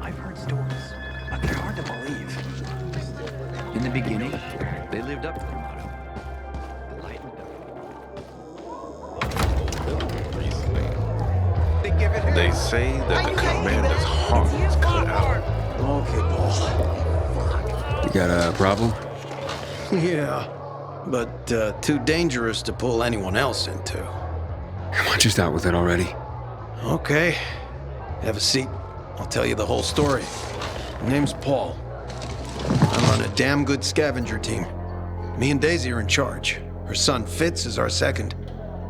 I've heard stories, but they're hard to believe. In the beginning, they lived up to their motto. The light and dark. They say that the commander's heart is cut out. Okay, Paul. You got a problem? Yeah, but too dangerous to pull anyone else into. Come on, just out with it already. Okay. Have a seat. I'll tell you the whole story. My name's Paul. I'm on a damn good scavenger team. Me and Daisy are in charge. Her son Fitz is our second.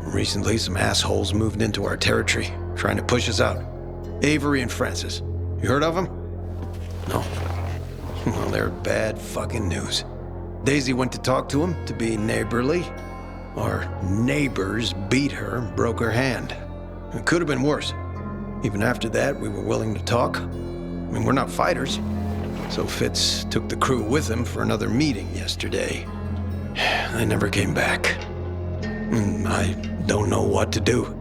Recently, some assholes moved into our territory, trying to push us out. Avery and Francis. You heard of them? No. Well, they're bad fucking news. Daisy went to talk to him to be neighborly. Our neighbors beat her and broke her hand. It could have been worse. Even after that, we were willing to talk. I mean, we're not fighters. So Fitz took the crew with him for another meeting yesterday. They never came back. I don't know what to do.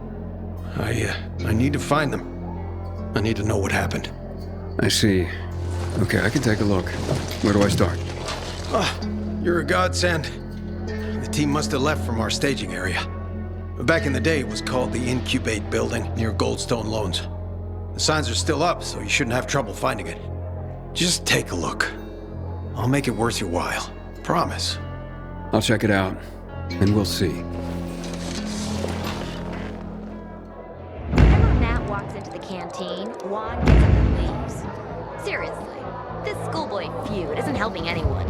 I need to find them. I need to know what happened. I see. Okay, I can take a look. Where do I start? You're a godsend. The team must have left from our staging area. Back in the day, it was called the Incubate Building near Goldstone Loans. The signs are still up, so you shouldn't have trouble finding it. Just take a look. I'll make it worth your while. Promise. I'll check it out, and we'll see. Whenever Matt walks into the canteen, Juan gets up and leaves. Seriously, this schoolboy feud isn't helping anyone.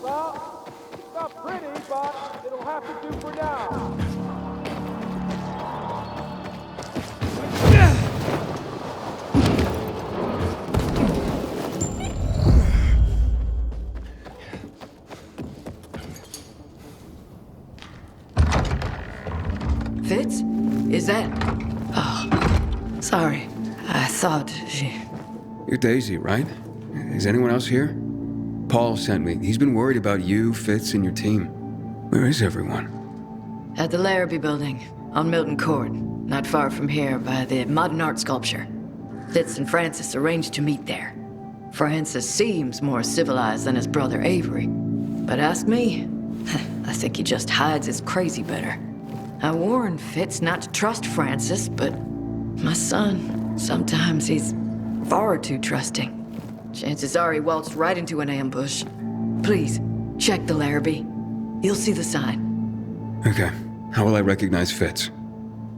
Well, it's not pretty, but it'll have to do for now. Fitz? Is that... Oh, sorry. I thought she... You're Daisy, right? Is anyone else here? Paul sent me. He's been worried about you, Fitz, and your team. Where is everyone? At the Larrabee Building, on Milton Court, not far from here by the modern art sculpture. Fitz and Francis arranged to meet there. Francis seems more civilized than his brother Avery. But ask me, I think he just hides his crazy better. I warned Fitz not to trust Francis, but my son, sometimes he's far too trusting. Chances are he waltzed right into an ambush. Please, check the Larrabee. You'll see the sign. Okay. How will I recognize Fitz?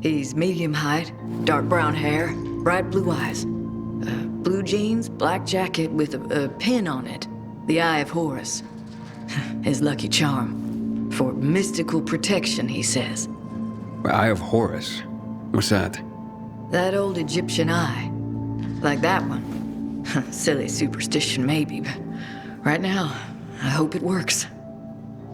He's medium height, dark brown hair, bright blue eyes. Blue jeans, black jacket with a pin on it. The Eye of Horus. His lucky charm. For mystical protection, he says. Eye of Horus? What's that? That old Egyptian eye. Like that one. Silly superstition, maybe, but right now, I hope it works.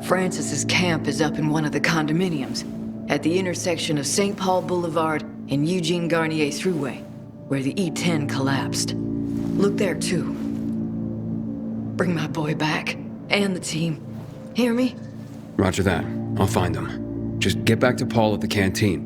Francis's camp is up in one of the condominiums, at the intersection of St. Paul Boulevard and Eugene Garnier Thruway, where the E10 collapsed. Look there, too. Bring my boy back, and the team. Hear me? Roger that. I'll find them. Just get back to Paul at the canteen.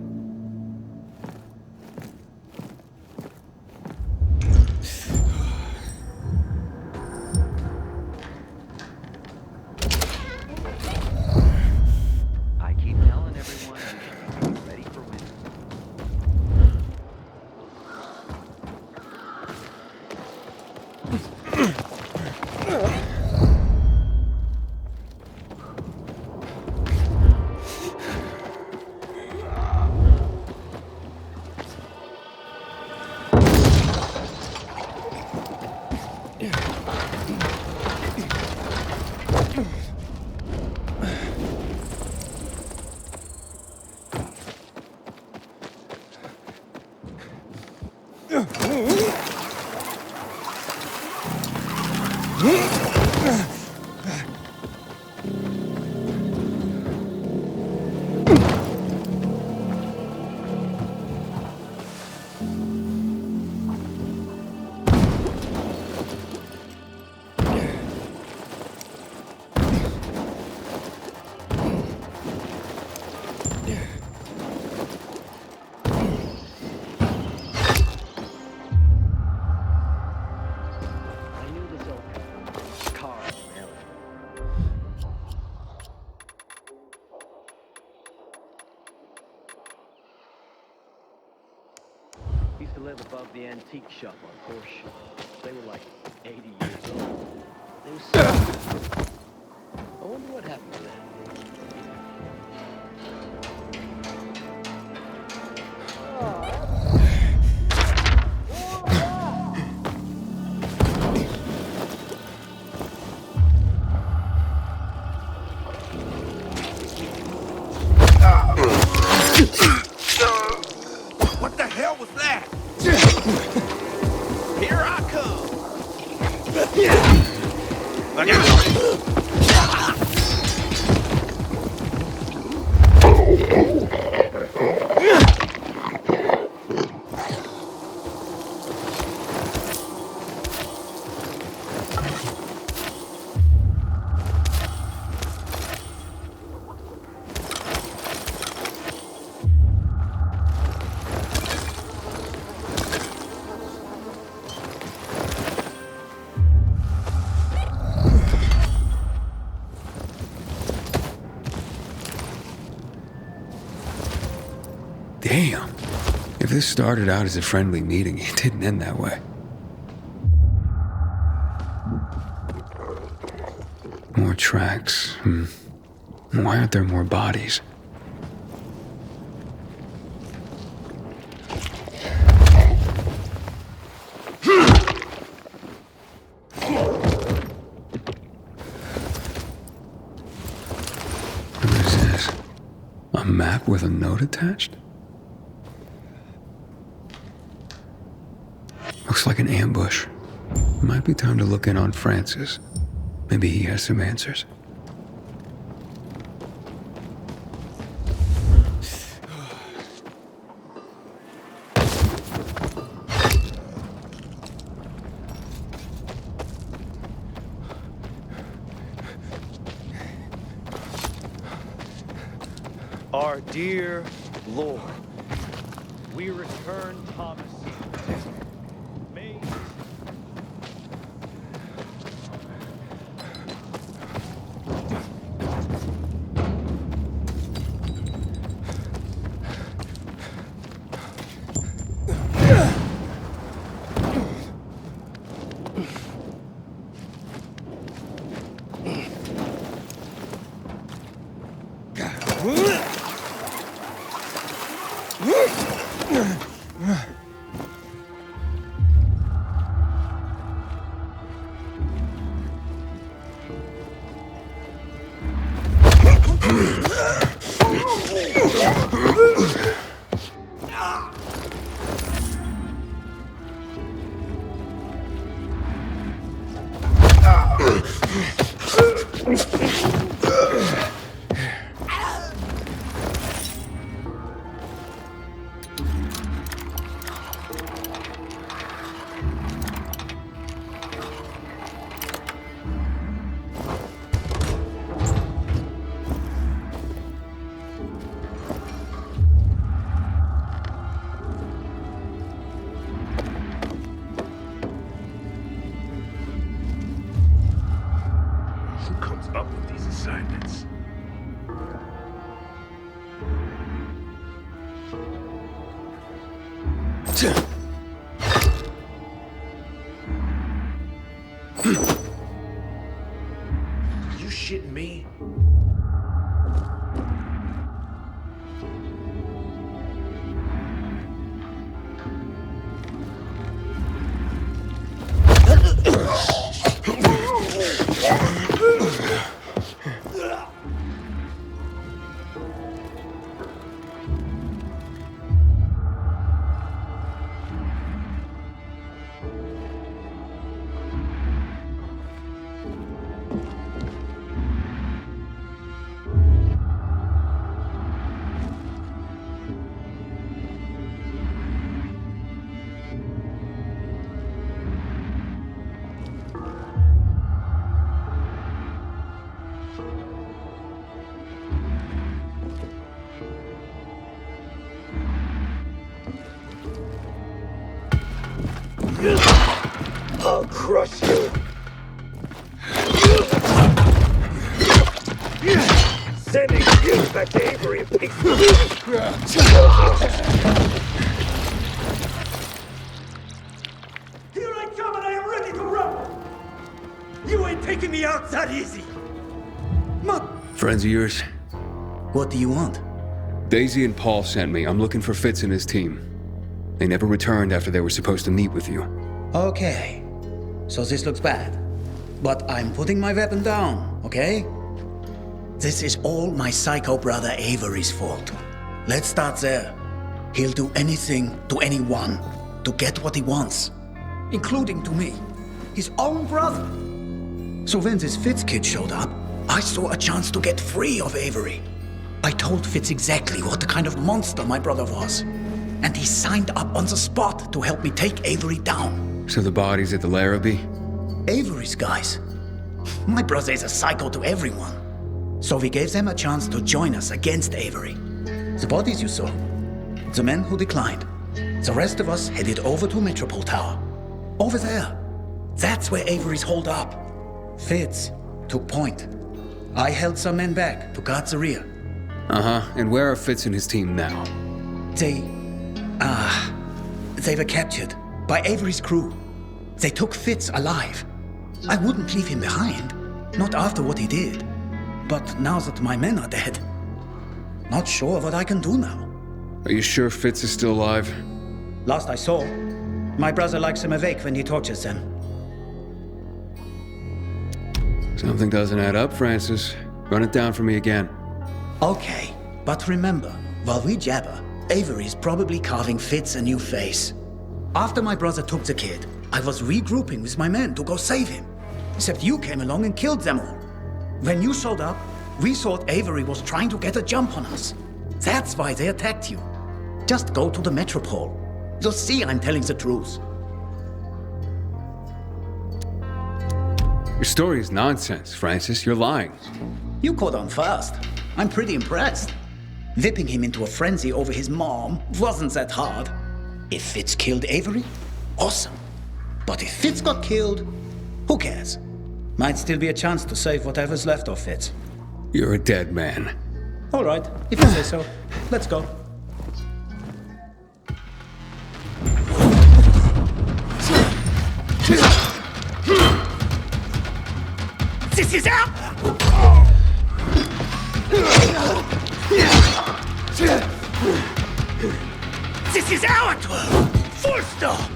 Used to live above the antique shop on Horseshoe. They were like 80 years old. They were so... I wonder what happened to them. What the hell was that? Here I come. Look out. Damn. If this started out as a friendly meeting, it didn't end that way. More tracks. Why aren't there more bodies? What is this? A map with a note attached? Looks like an ambush. Might be time to look in on Francis. Maybe he has some answers. Our dear Lord, we return Thomas. May Who comes up with these assignments? You shitting me? crush you. Sending you back to Avery in peace. Here I come and I am ready to run. You ain't taking me out that easy. Friends of yours? What do you want? Daisy and Paul sent me. I'm looking for Fitz and his team. They never returned after they were supposed to meet with you. Okay. So this looks bad. But I'm putting my weapon down, okay? This is all my psycho brother Avery's fault. Let's start there. He'll do anything to anyone to get what he wants, including to me, his own brother. So when this Fitz kid showed up, I saw a chance to get free of Avery. I told Fitz exactly what the kind of monster my brother was, and he signed up on the spot to help me take Avery down. So the body's at the Larrabee? Avery's guys. My brother is a psycho to everyone. So we gave them a chance to join us against Avery. The bodies you saw, the men who declined. The rest of us headed over to Metropole Tower. Over there. That's where Avery's holed up. Fitz took point. I held some men back to guard the rear. Uh-huh. And where are Fitz and his team now? They were captured by Avery's crew. They took Fitz alive. I wouldn't leave him behind. Not after what he did. But now that my men are dead, not sure what I can do now. Are you sure Fitz is still alive? Last I saw, my brother likes him awake when he tortures them. Something doesn't add up, Francis. Run it down for me again. Okay, but remember, while we jabber, Avery's probably carving Fitz a new face. After my brother took the kid, I was regrouping with my men to go save him. Except you came along and killed them all. When you showed up, we thought Avery was trying to get a jump on us. That's why they attacked you. Just go to the Metropole. You'll see I'm telling the truth. Your story is nonsense, Francis. You're lying. You caught on fast. I'm pretty impressed. Whipping him into a frenzy over his mom wasn't that hard. If Fitz killed Avery, awesome. But if Fitz got killed, who cares? Might still be a chance to save whatever's left of Fitz. You're a dead man. All right, if you say so. Let's go. This is out! This is our tour! Full stop!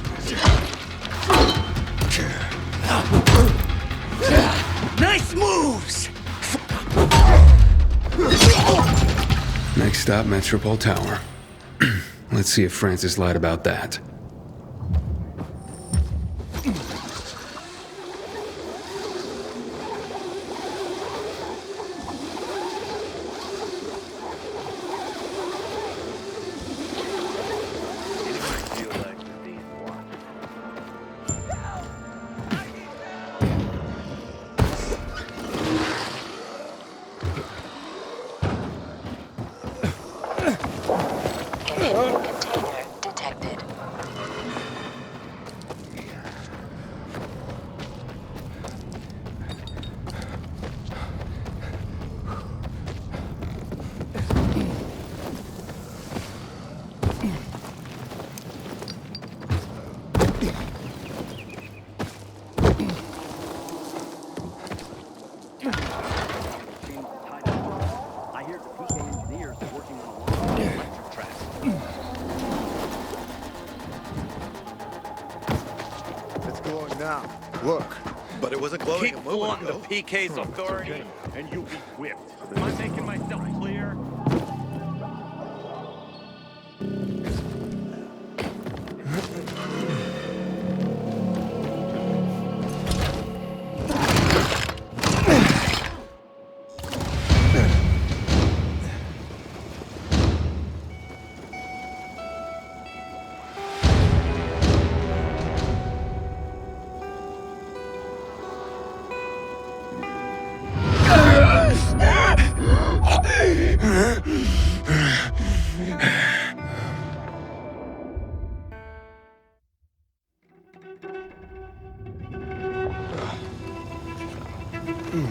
Nice moves! Next stop, Metropole Tower. Let's see if Francis lied about that. Container detected. I hear the PK engineers are working on a long electric tracks. It's glowing now. Look. But it wasn't glowing Keep a moment flaunting ago. the PK's authority. And you'll be whipped. Am I making myself clear? You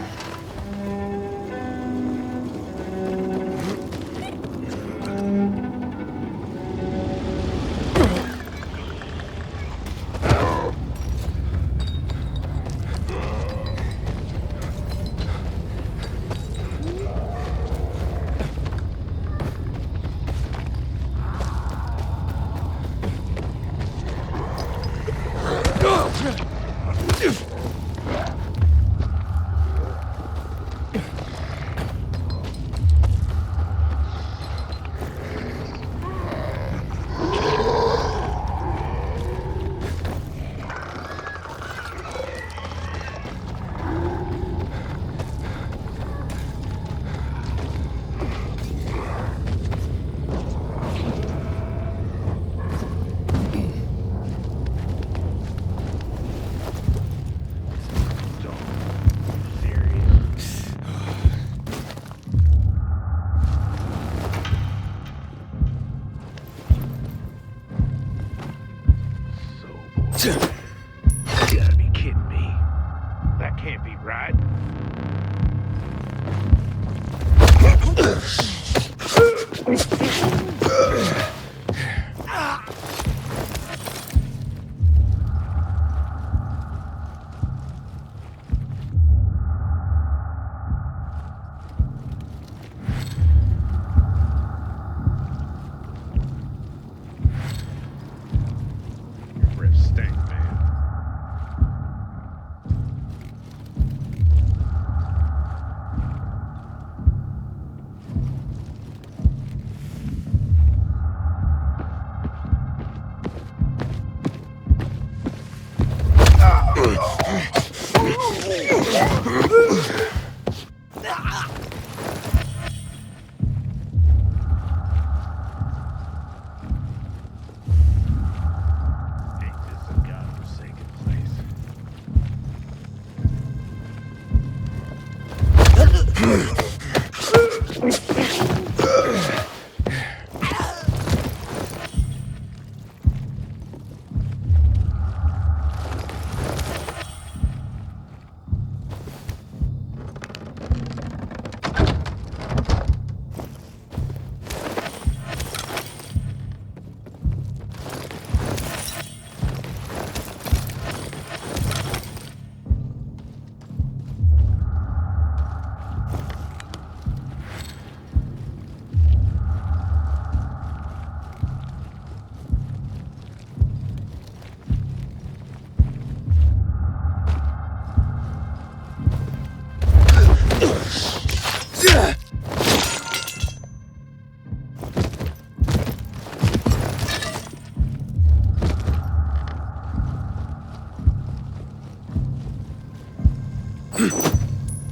gotta be kidding me. That can't be right.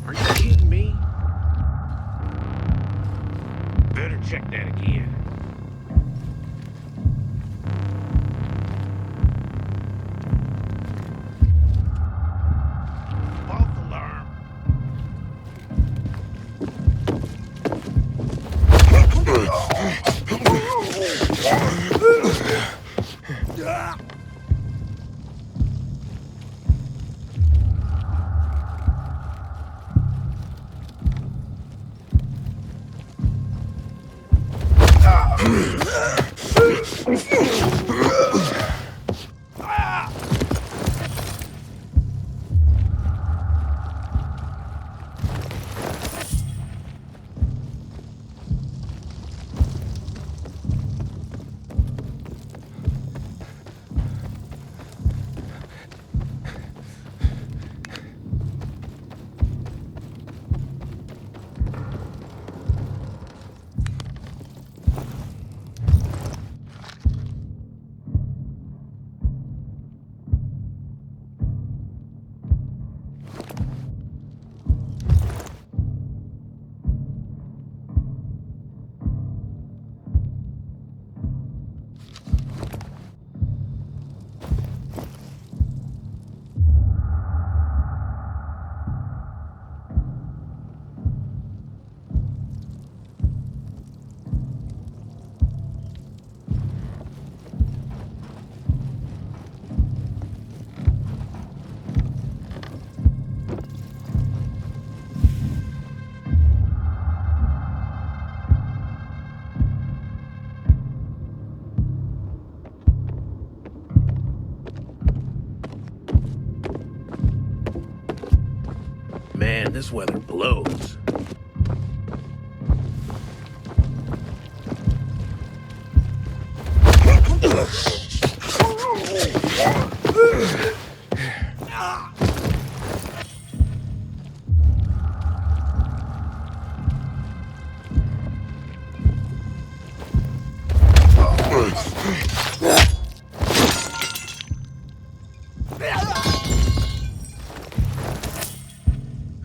Are you kidding me? Better check that again. False alarm. Man, this weather blows.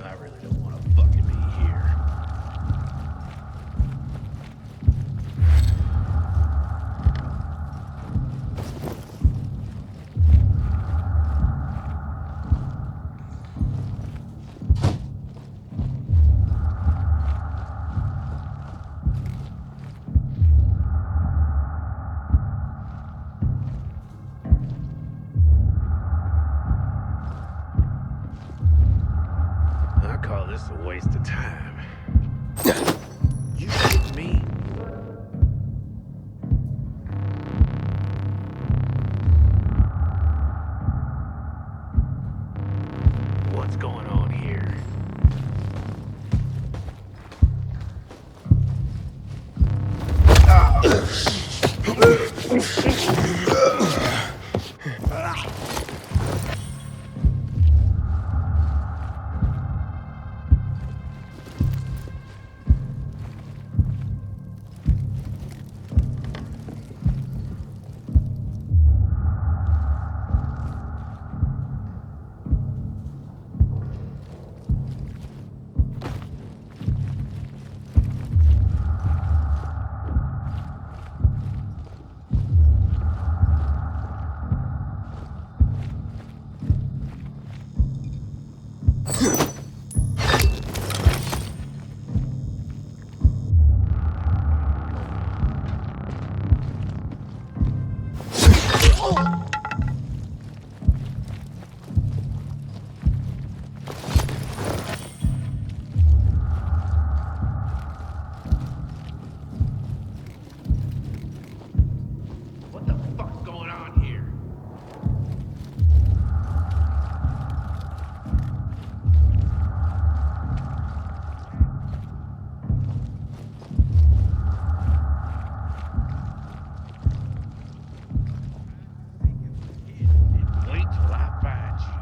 I really don't want to fucking be here. I call this a waste of time. You kidding me? What's going on here? What the fuck's going on here? Wait till I find you.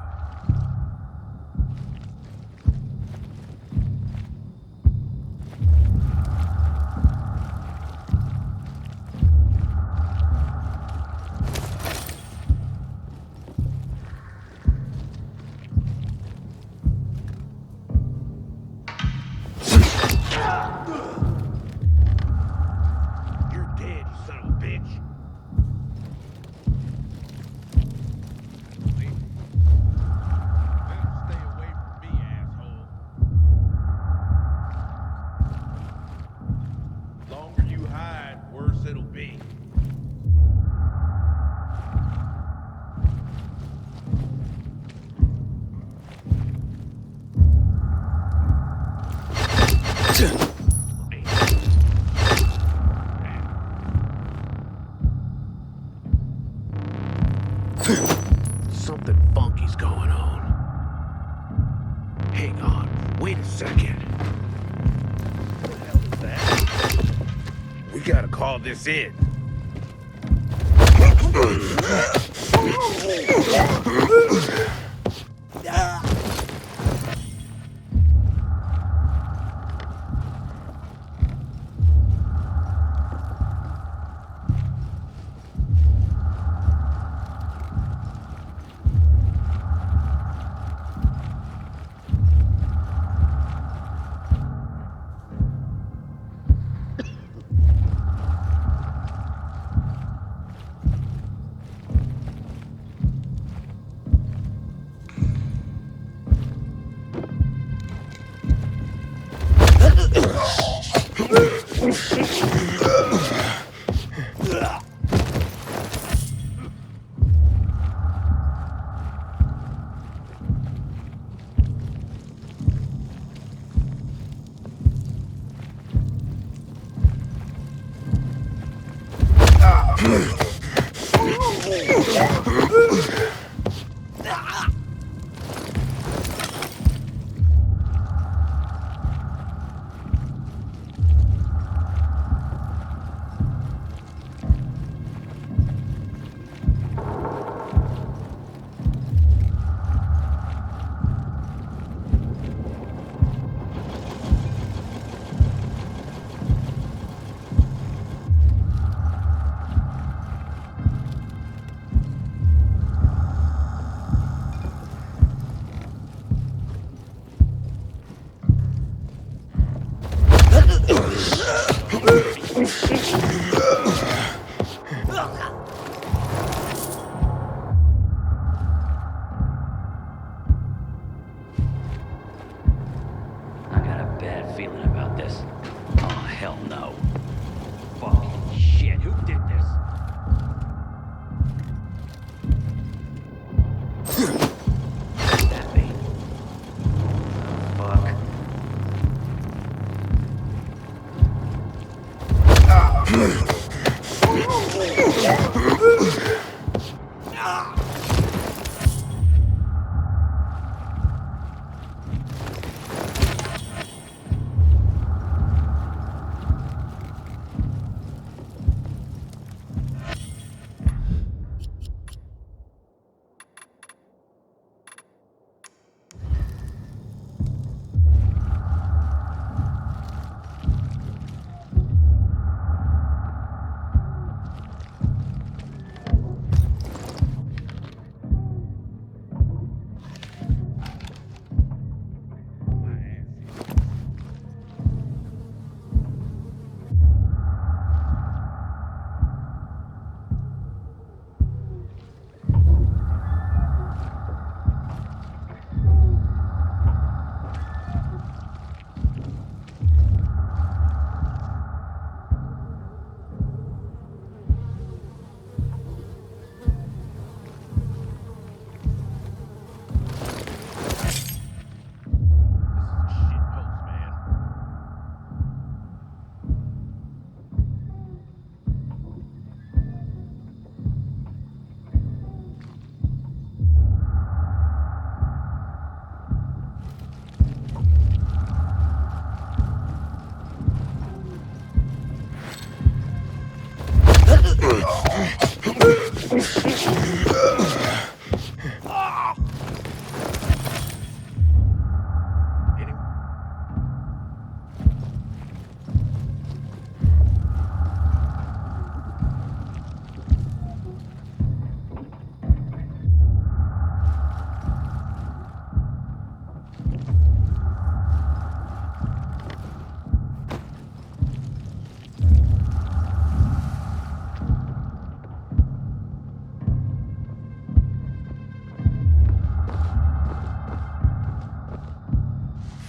You're dead, you son of a bitch. Stay away from me, asshole. Longer you hide, worse it'll be. Something funky's going on. Hang on, wait a second. What the hell is that? We gotta call this in. I got a bad feeling about this. Oh, hell no. Fucking shit, who did this? That me. Fuck.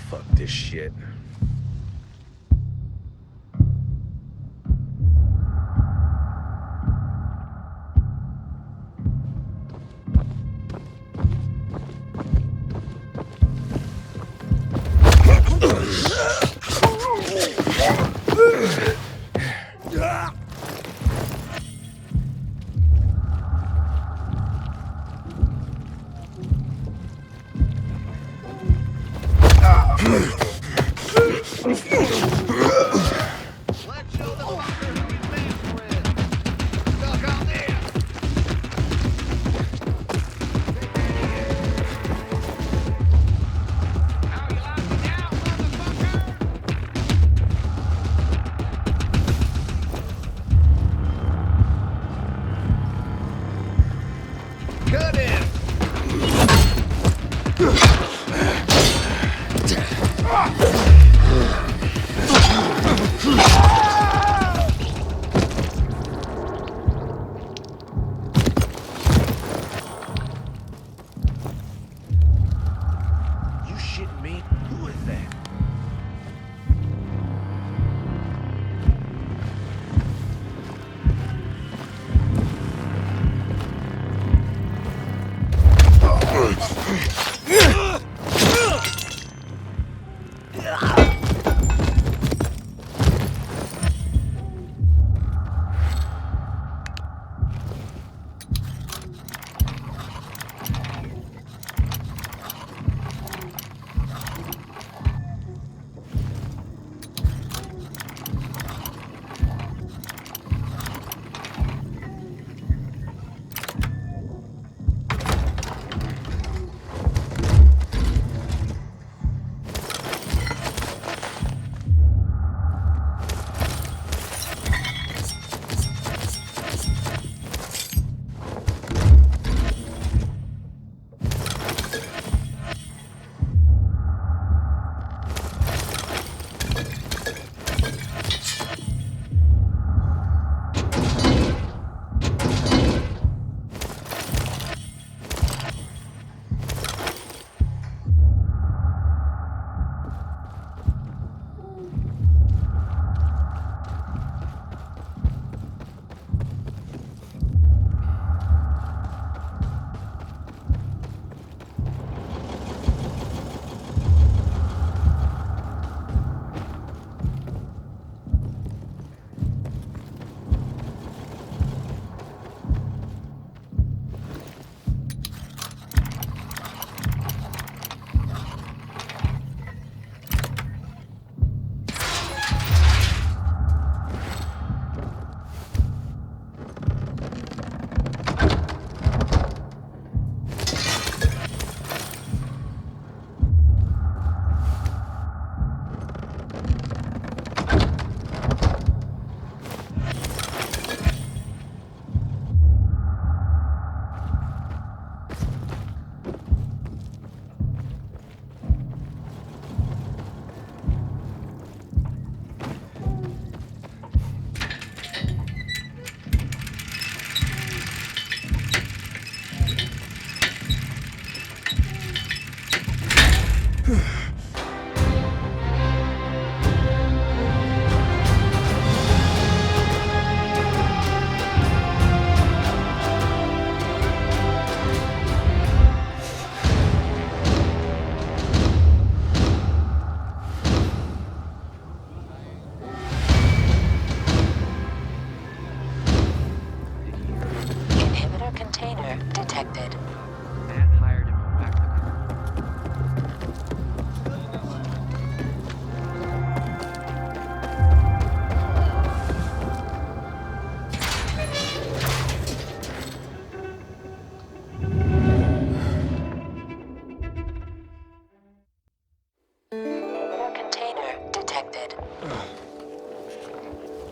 Fuck this shit. Cut in!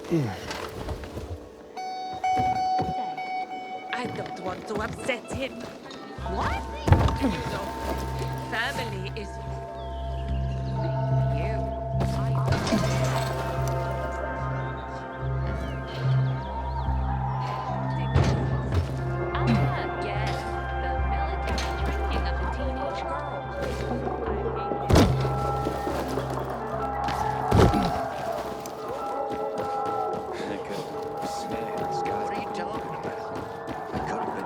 I don't want to upset him. What? You know, family is... You. Yes, the military training of a teenage girl. What are you talking about? I could have been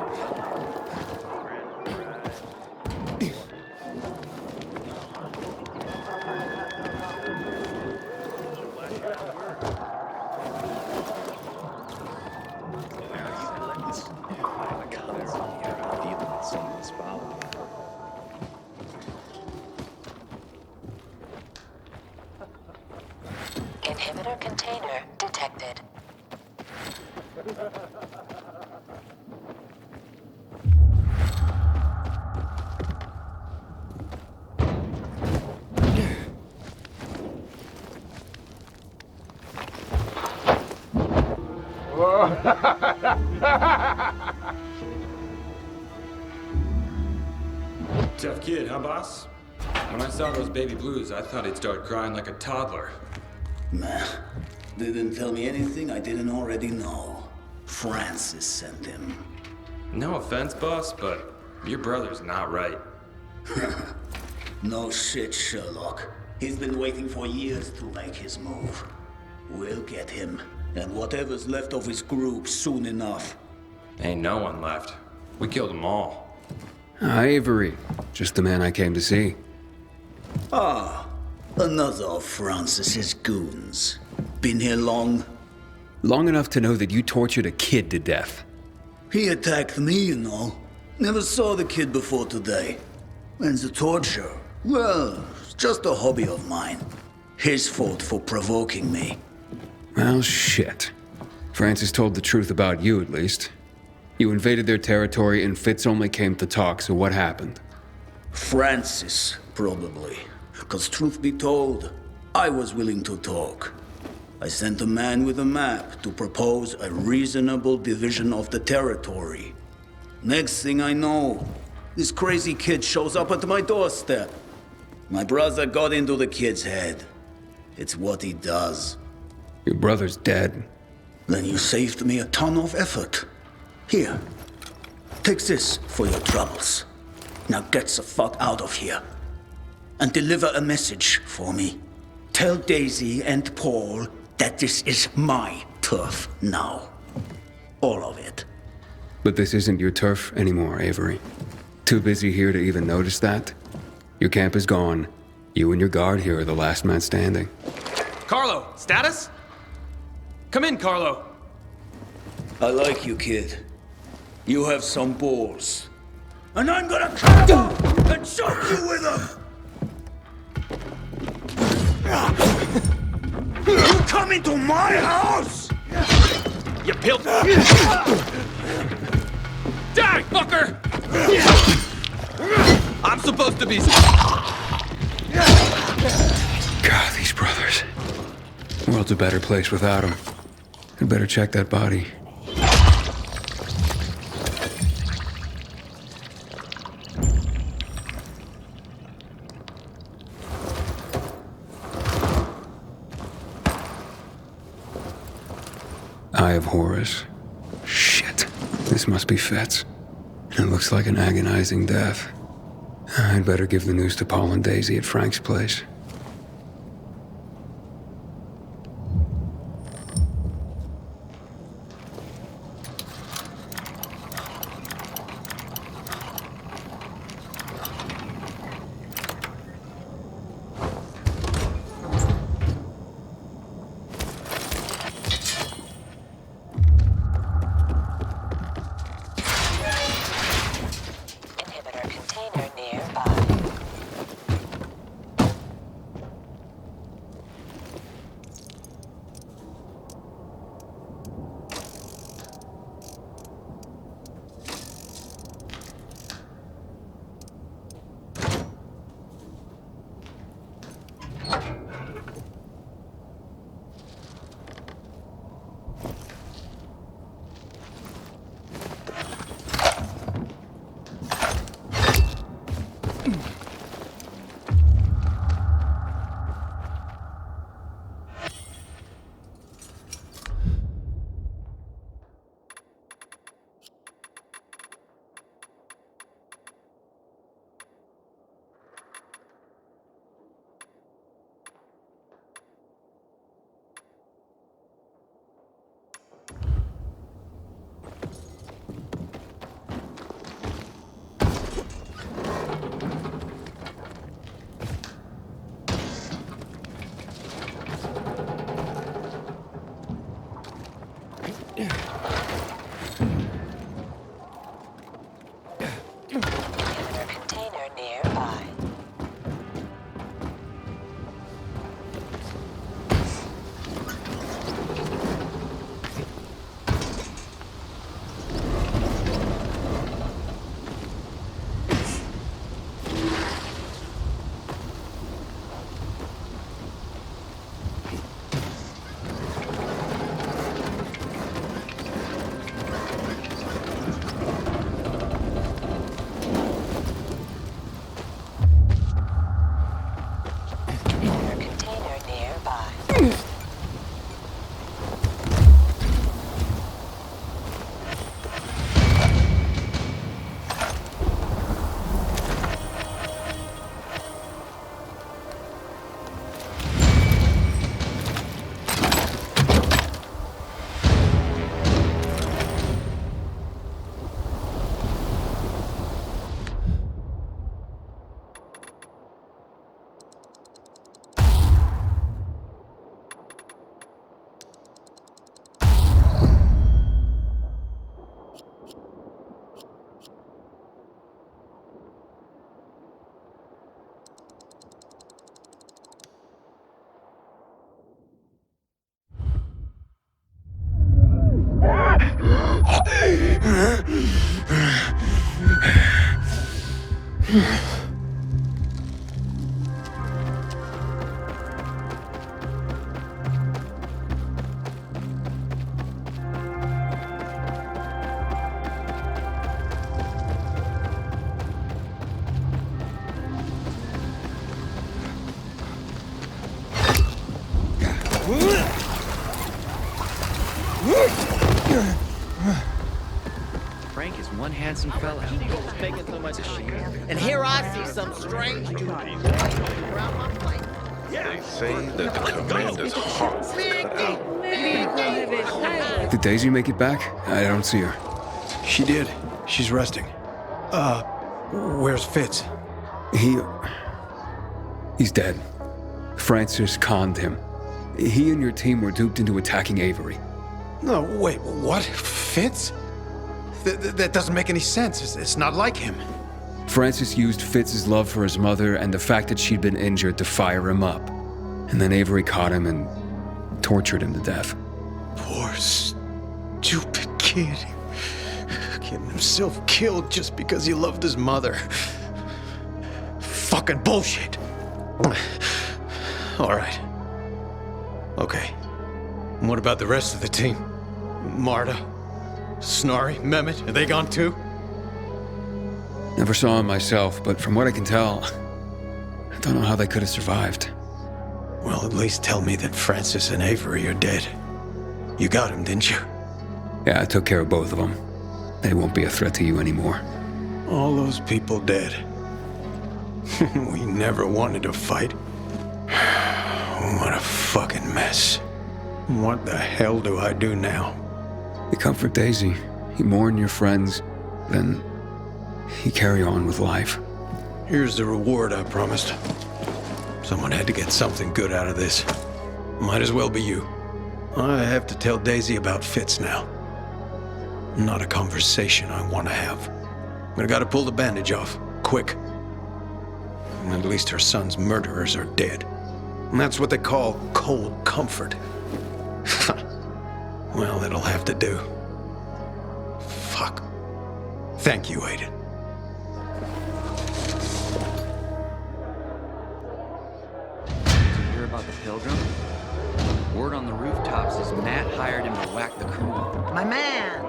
Inhibitor container detected. Tough kid, huh, boss? When I saw those baby blues, I thought he'd start crying like a toddler. Nah, didn't tell me anything I didn't already know. Francis sent him. No offense, boss, but your brother's not right. No shit, Sherlock. He's been waiting for years to make his move. We'll get him, and whatever's left of his group soon enough. Ain't no one left. We killed them all. Avery. Just the man I came to see. Ah, another of Francis's goons. Been here long? Long enough to know that you tortured a kid to death. He attacked me, you know. Never saw the kid before today. And the torture, well, just a hobby of mine. His fault for provoking me. Well, shit. Francis told the truth about you, at least. You invaded their territory and Fitz only came to talk, so what happened? Francis, probably. Because truth be told, I was willing to talk. I sent a man with a map to propose a reasonable division of the territory. Next thing I know, this crazy kid shows up at my doorstep. My brother got into the kid's head. It's what he does. Your brother's dead. Then you saved me a ton of effort. Here, take this for your troubles. Now get the fuck out of here. And deliver a message for me. Tell Daisy and Paul that this is my turf now. All of it. But this isn't your turf anymore, Avery. Too busy here to even notice that? Your camp is gone. You and your guard here are the last man standing. Carlo, status? Come in, Carlo. I like you, kid. You have some balls. And I'm gonna cut them off and choke you with them! You come into my house! You pilled. Die, fucker! I'm supposed to be. God, these brothers. The world's a better place without them. You better check that body. Eye of Horus. Shit. This must be Fitz. It looks like an agonizing death. I'd better give the news to Paul and Daisy at Frank's place. Frank is one handsome fella. Making so much shit. And here I see some strange dude around my plate. They say that the commander's heart was cut out. Did Daisy make it back? I don't see her. She did. She's resting. Where's Fitz? He's dead. Francis conned him. He and your team were duped into attacking Avery. No, wait, what? Fitz? That doesn't make any sense. It's not like him. Francis used Fitz's love for his mother and the fact that she'd been injured to fire him up. And then Avery caught him and tortured him to death. Poor, stupid kid. Getting himself killed just because he loved his mother. Fucking bullshit. All right. Okay. And what about the rest of the team? Marta? Snarry? Mehmet? Are they gone too? Never saw him myself, but from what I can tell, I don't know how they could have survived. Well, at least tell me that Francis and Avery are dead. You got him, didn't you? Yeah, I took care of both of them. They won't be a threat to you anymore. All those people dead. We never wanted to fight. What a fucking mess. What the hell do I do now? You comfort Daisy. You mourn your friends. Then you carry on with life. Here's the reward I promised. Someone had to get something good out of this. Might as well be you. I have to tell Daisy about Fitz now. Not a conversation I want to have. But I gotta pull the bandage off, quick. And at least her son's murderers are dead. And that's what they call cold comfort. Well, it'll have to do. Fuck. Thank you, Aiden. Did you hear about the Pilgrim? Word on the rooftops is Matt hired him to whack the crew. My man!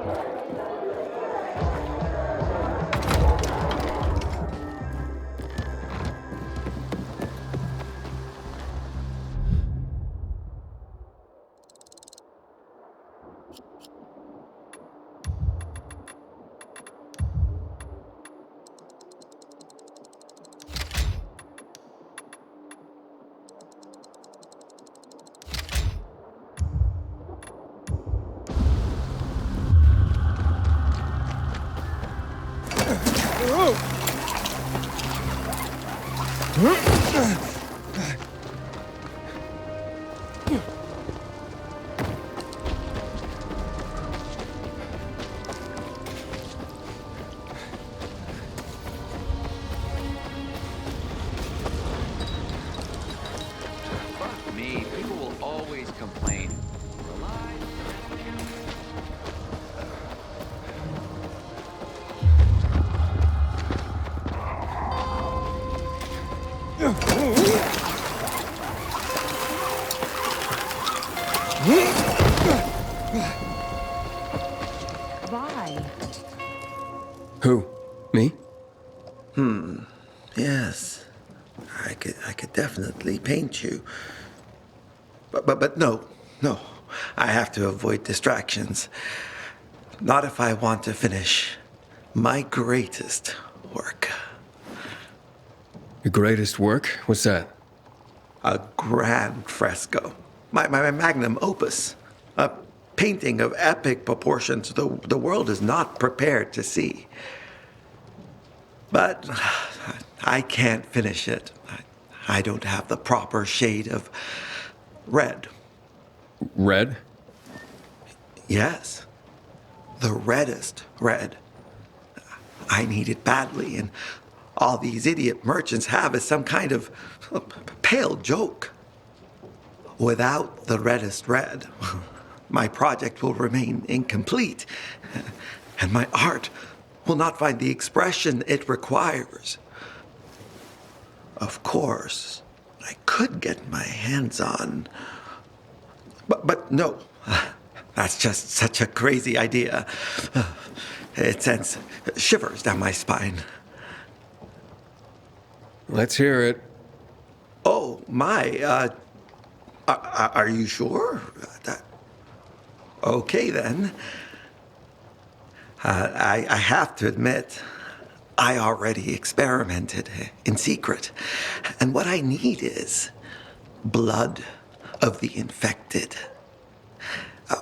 Fuck me, people will always complain. Why? Who? Me? Yes. I could definitely paint you. But no. I have to avoid distractions. Not if I want to finish my greatest work. Your greatest work? What's that? A grand fresco. My magnum opus. A painting of epic proportions the world is not prepared to see. But I can't finish it. I don't have the proper shade of red. Red? Yes. The reddest red. I need it badly, and all these idiot merchants have is some kind of pale joke. Without the reddest red, my project will remain incomplete, and my art will not find the expression it requires. of course, I could get my hands on. But no, that's just such a crazy idea. It sends shivers down my spine. Let's hear it. Oh, my, are you sure? Okay, then. I have to admit, I already experimented in secret. And what I need is blood of the infected.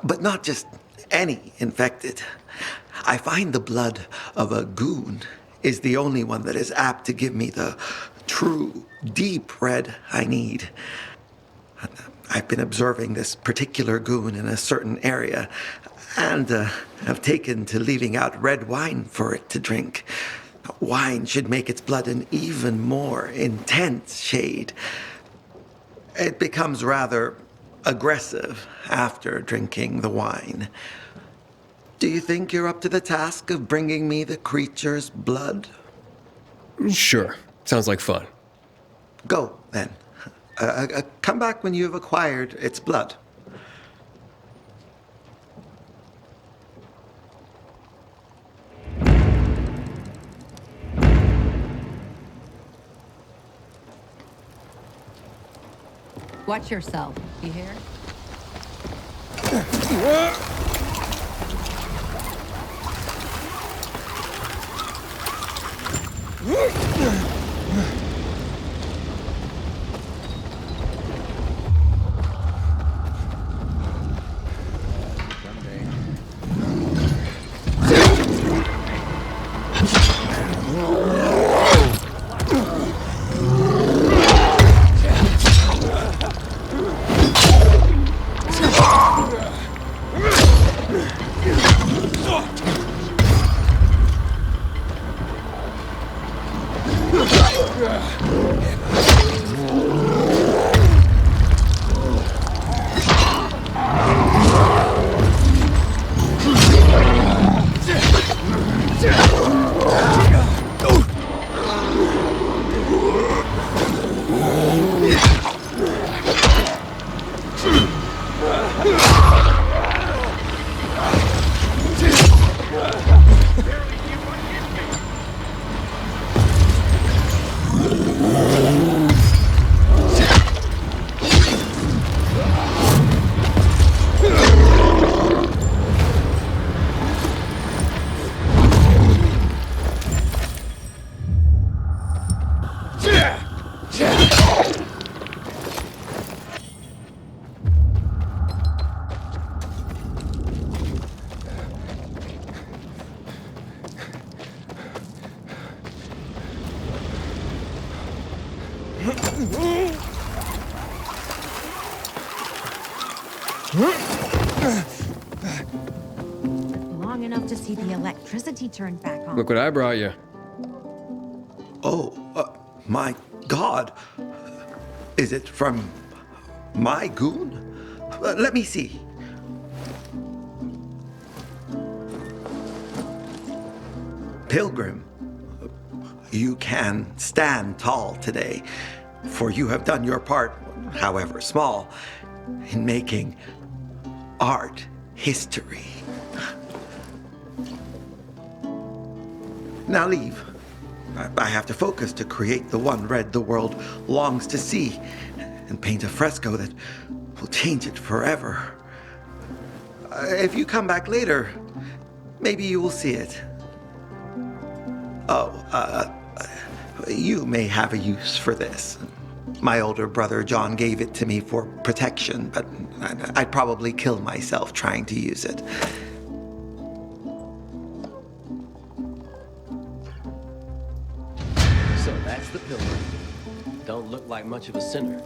But not just any infected. I find the blood of a goon is the only one that is apt to give me the true, deep red I need. I've been observing this particular goon in a certain area, and have taken to leaving out red wine for it to drink. Wine should make its blood an even more intense shade. It becomes rather aggressive after drinking the wine. Do you think you're up to the task of bringing me the creature's blood? Sure. Sounds like fun. Go, then. Come back when you have acquired its blood. Watch yourself, you hear? Long enough to see the electricity turned back on. Look what I brought you. Oh, my God. Is it from my goon? Let me see. Pilgrim, you can stand tall today, for you have done your part, however small, in making art history. Now leave. I have to focus to create the one red the world longs to see, and paint a fresco that will change it forever. If you come back later, maybe you will see it. Oh, you may have a use for this. My older brother John gave it to me for protection, but I'd probably kill myself trying to use it. So that's the pilgrim. Don't look like much of a sinner.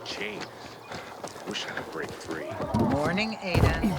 chains. Wish I could break free. Morning, Aiden.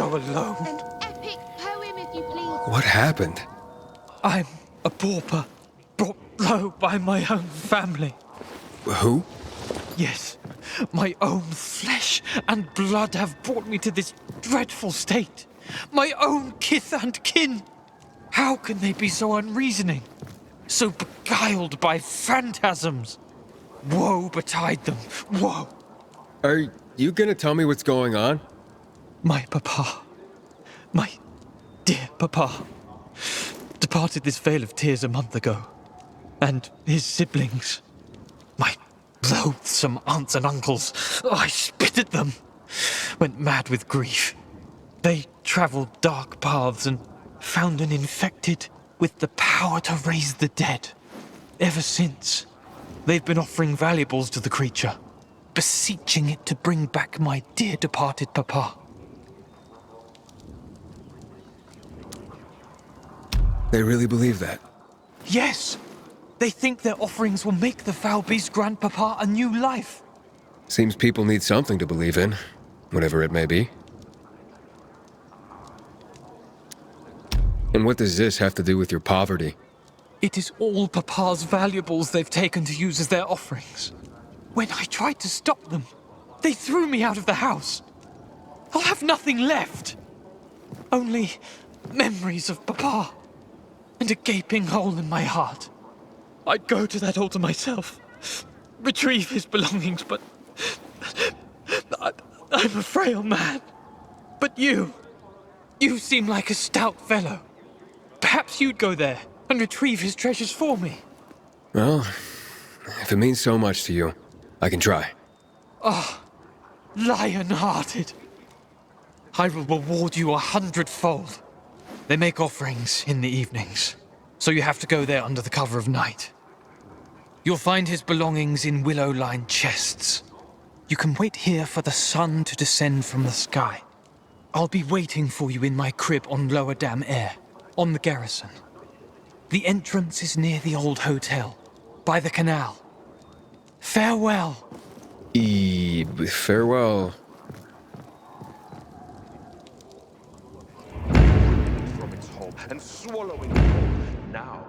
Alone. An epic poem, if you please. What happened? I'm a pauper, brought low by my own family. Who? Yes, my own flesh and blood have brought me to this dreadful state. My own kith and kin. How can they be so unreasoning? So beguiled by phantasms? Woe betide them, woe. Are you gonna tell me what's going on? My papa, my dear papa, departed this vale of tears a month ago. And his siblings, my loathsome aunts and uncles, I spit at them, went mad with grief. They travelled dark paths and found an infected with the power to raise the dead. Ever since, they've been offering valuables to the creature, beseeching it to bring back my dear departed papa. They really believe that? Yes! They think their offerings will make the foul beast grandpapa a new life. Seems people need something to believe in, whatever it may be. And what does this have to do with your poverty? It is all papa's valuables they've taken to use as their offerings. When I tried to stop them, they threw me out of the house. I'll have nothing left. Only memories of papa. And a gaping hole in my heart. I'd go to that altar myself, retrieve his belongings, but I'm a frail man. But you seem like a stout fellow. Perhaps you'd go there and retrieve his treasures for me. Well, if it means so much to you, I can try. Ah, lion-hearted. I will reward you 100-fold. They make offerings in the evenings, so you have to go there under the cover of night. You'll find his belongings in willow-lined chests. You can wait here for the sun to descend from the sky. I'll be waiting for you in my crib on Lower Dam Air, on the garrison. The entrance is near the old hotel, by the canal. Farewell. Farewell. And swallowing it all. Now,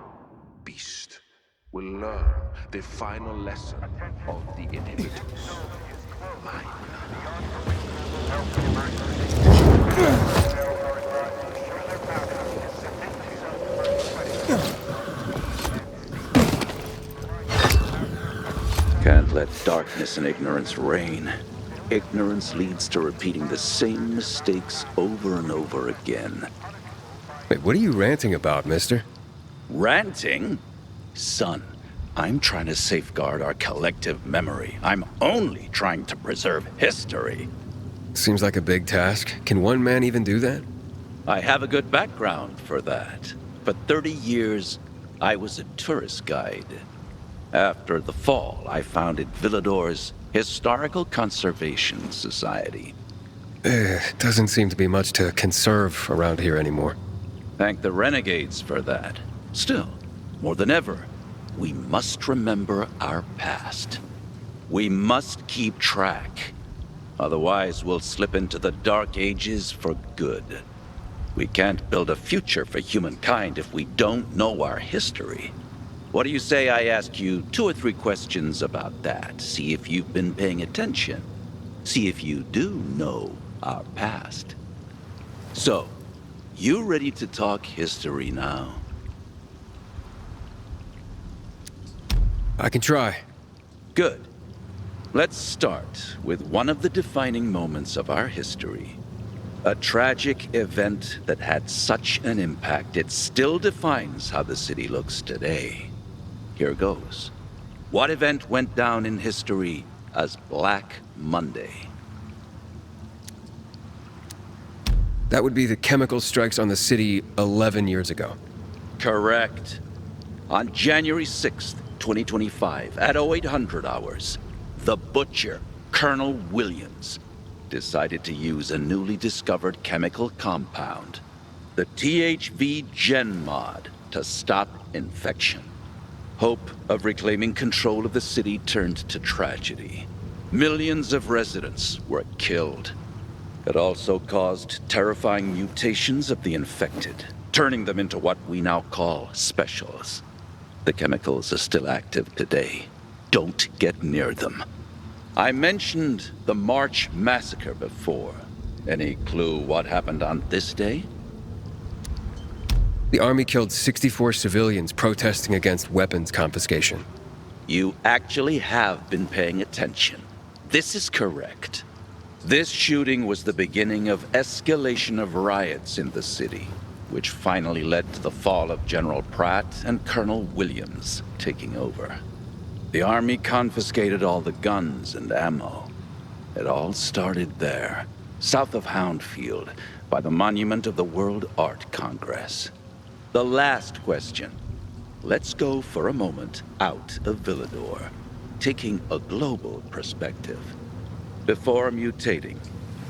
beast will learn the final lesson of the inhibitors. Mine. Can't let darkness and ignorance reign. Ignorance leads to repeating the same mistakes over and over again. Wait, what are you ranting about, mister? Ranting? Son, I'm trying to safeguard our collective memory. I'm only trying to preserve history. Seems like a big task. Can one man even do that? I have a good background for that. For 30 years, I was a tourist guide. After the fall, I founded Villador's Historical Conservation Society. Doesn't seem to be much to conserve around here anymore. Thank the renegades for that. Still, more than ever, we must remember our past. We must keep track. Otherwise, we'll slip into the Dark Ages for good. We can't build a future for humankind if we don't know our history. What do you say I ask you 2 or 3 questions about that? See if you've been paying attention. See if you do know our past. So, you ready to talk history now? I can try. Good. Let's start with one of the defining moments of our history. A tragic event that had such an impact, it still defines how the city looks today. Here goes. What event went down in history as Black Monday? That would be the chemical strikes on the city 11 years ago. Correct. On January 6th, 2025, at 0800 hours, the butcher, Colonel Williams, decided to use a newly discovered chemical compound, the THV Gen Mod, to stop infection. Hope of reclaiming control of the city turned to tragedy. Millions of residents were killed. It also caused terrifying mutations of the infected, turning them into what we now call specials. The chemicals are still active today. Don't get near them. I mentioned the March Massacre before. Any clue what happened on this day? The army killed 64 civilians protesting against weapons confiscation. You actually have been paying attention. This is correct. This shooting was the beginning of escalation of riots in the city, which finally led to the fall of General Pratt and Colonel Williams taking over. The army confiscated all the guns and ammo. It all started there, south of Houndfield, by the monument of the World Art Congress. The last question. Let's go for a moment out of Villador, taking a global perspective. Before mutating,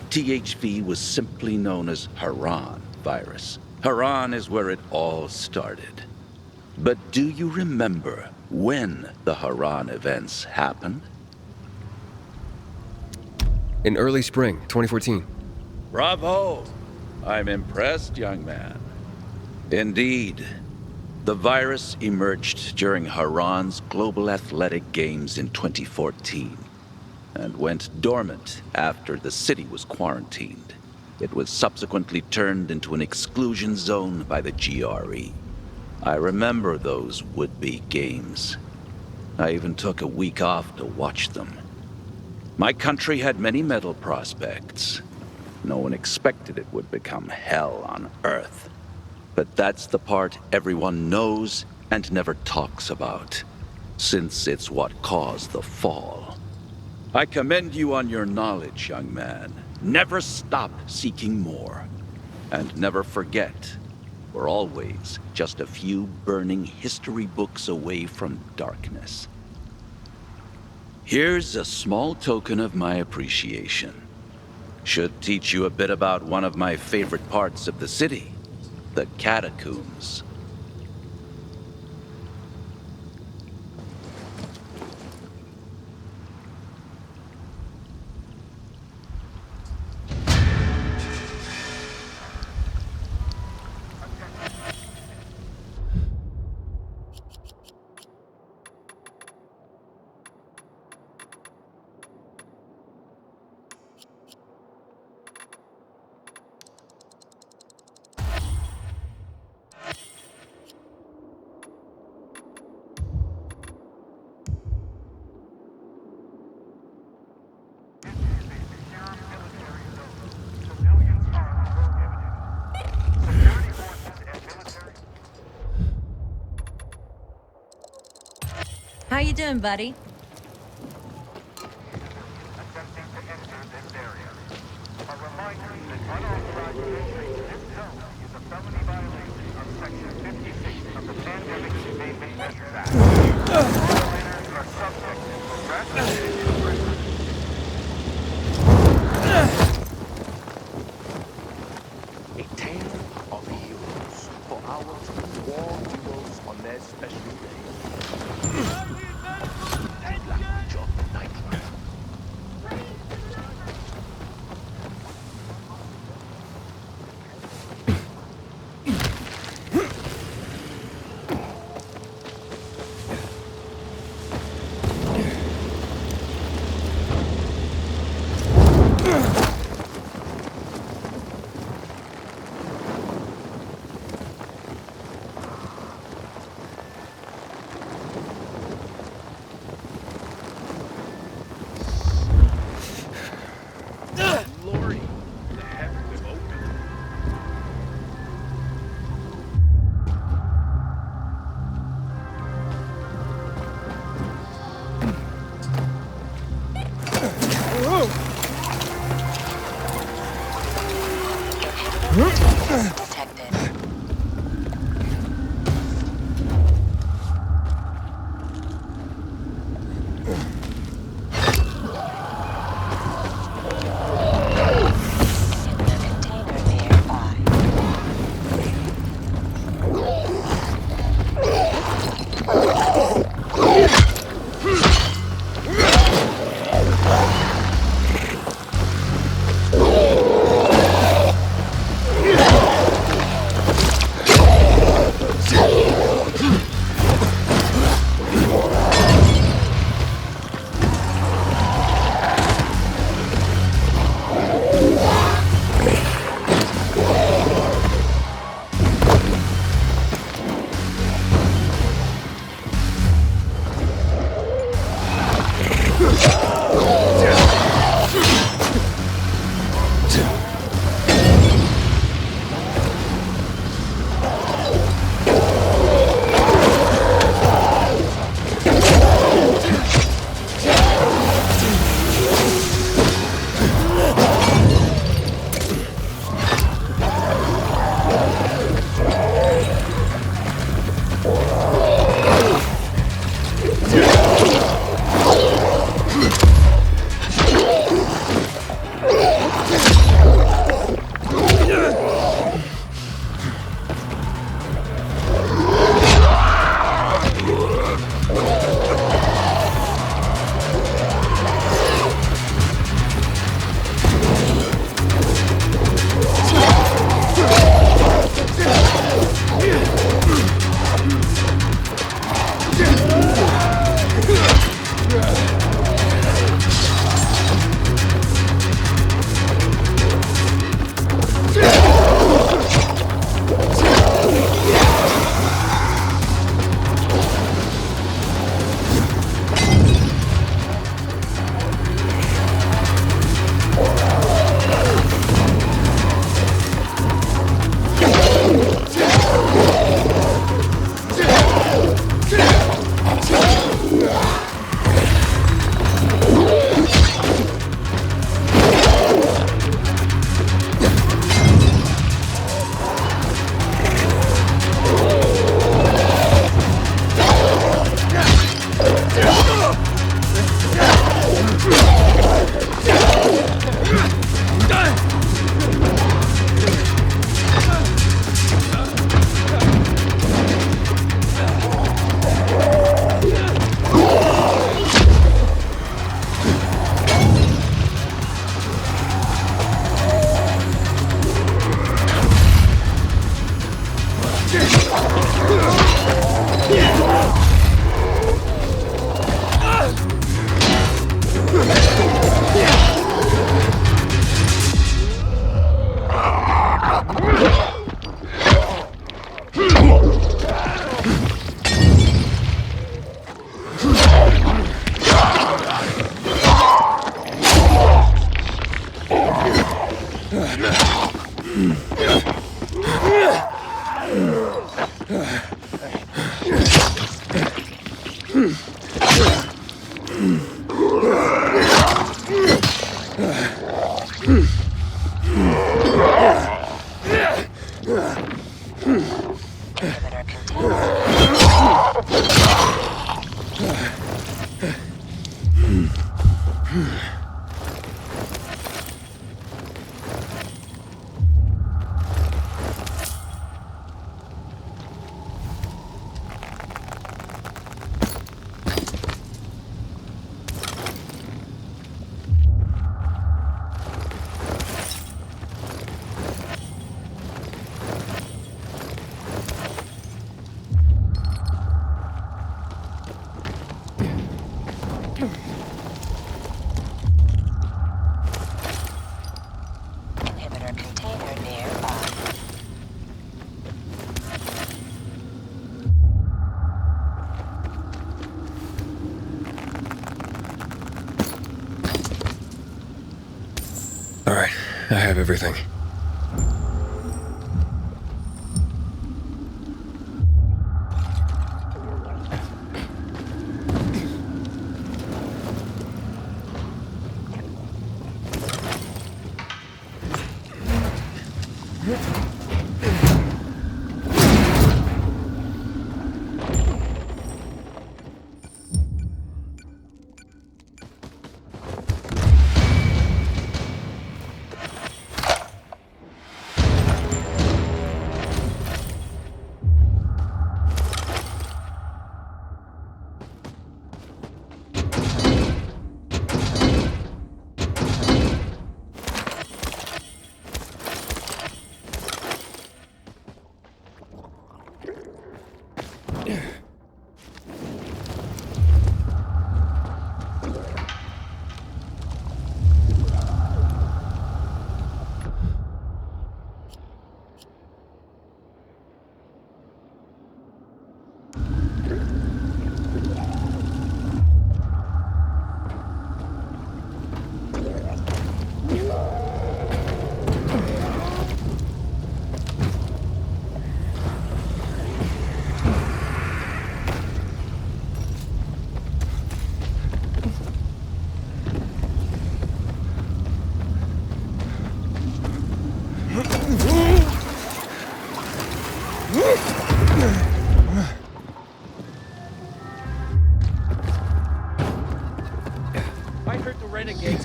THV was simply known as Haran virus. Haran is where it all started. But do you remember when the Haran events happened? In early spring, 2014. Bravo! I'm impressed, young man. Indeed. The virus emerged during Haran's Global Athletic Games in 2014 and went dormant after the city was quarantined. It was subsequently turned into an exclusion zone by the GRE. I remember those would-be games. I even took a week off to watch them. My country had many medal prospects. No one expected it would become hell on Earth. But that's the part everyone knows and never talks about, since it's what caused the fall. I commend you on your knowledge, young man. Never stop seeking more. And never forget, we're always just a few burning history books away from darkness. Here's a small token of my appreciation. Should teach you a bit about one of my favorite parts of the city, the catacombs. How you doing, buddy? A tale of heroes for our war heroes on their special day. detected. All right, I have everything.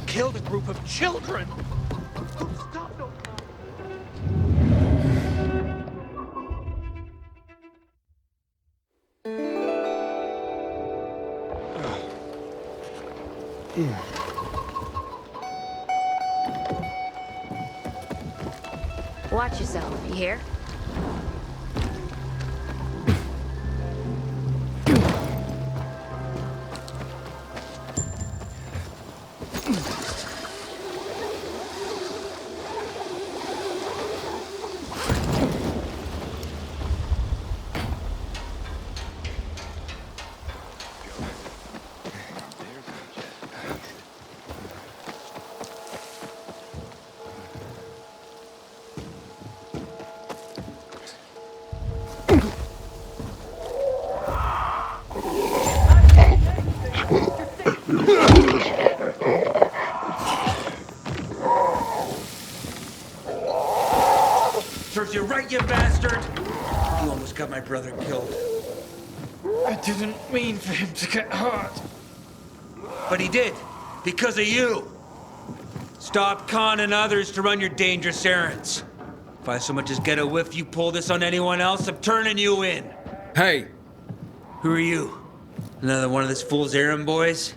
just killed a group of children! Watch yourself, you hear? Serves you right, you bastard! You almost got my brother killed. I didn't mean for him to get hurt. But he did, because of you. Stop conning others to run your dangerous errands. If I so much as get a whiff you pull this on anyone else, I'm turning you in. Hey! Who are you? Another one of this fool's errand boys?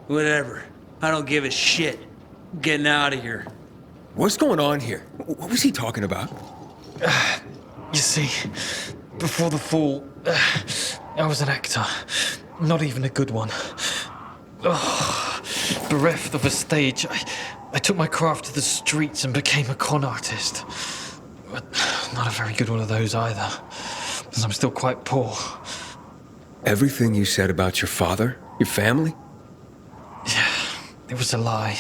Whatever. I don't give a shit. I'm getting out of here. What's going on here? What was he talking about? You see, before the fall, I was an actor. Not even a good one. Bereft of a stage, I took my craft to the streets and became a con artist. But not a very good one of those either, because I'm still quite poor. Everything you said about your father, your family? Yeah, it was a lie.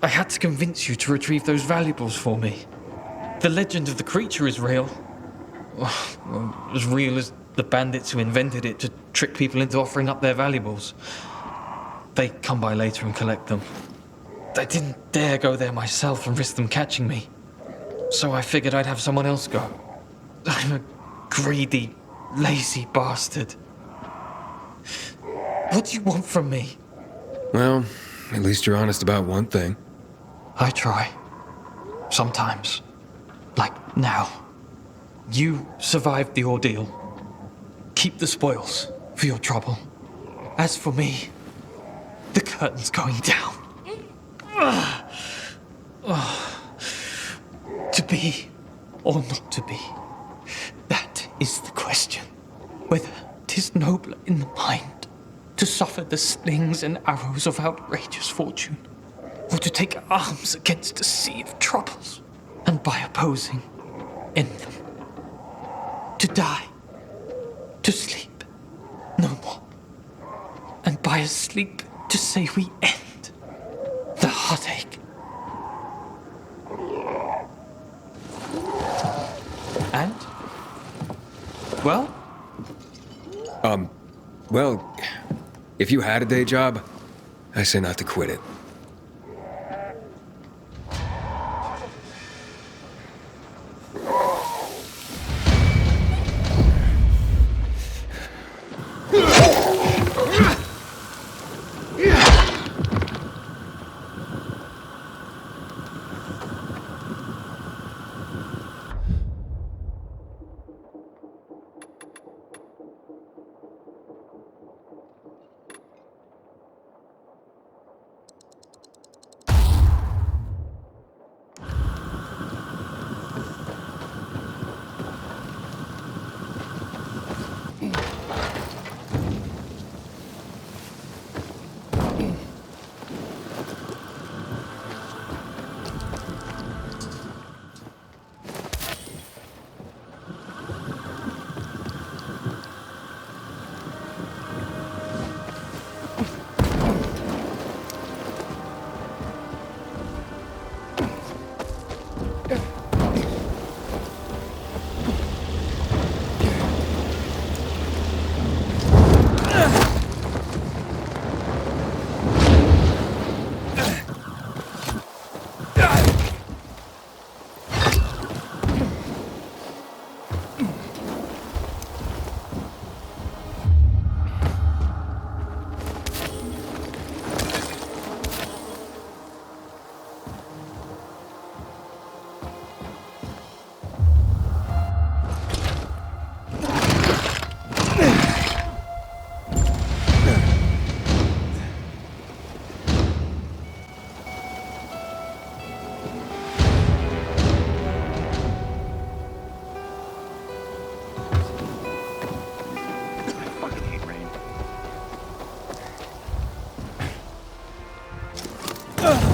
I had to convince you to retrieve those valuables for me. The legend of the creature is real. Well, as real as the bandits who invented it to trick people into offering up their valuables. They come by later and collect them. I didn't dare go there myself and risk them catching me. So I figured I'd have someone else go. I'm a greedy, lazy bastard. What do you want from me? Well, at least you're honest about one thing. I try. Sometimes. Like now. You survived the ordeal. Keep the spoils for your trouble. As for me, the curtain's going down. To be or not to be, that is the question. Whether 'tis nobler in the mind to suffer the slings and arrows of outrageous fortune, or to take arms against a sea of troubles, and by opposing, end them. To die, to sleep, no more. And by a sleep, to say we end the heartache. And? Well? Well, if you had a day job, I say not to quit it. Ugh.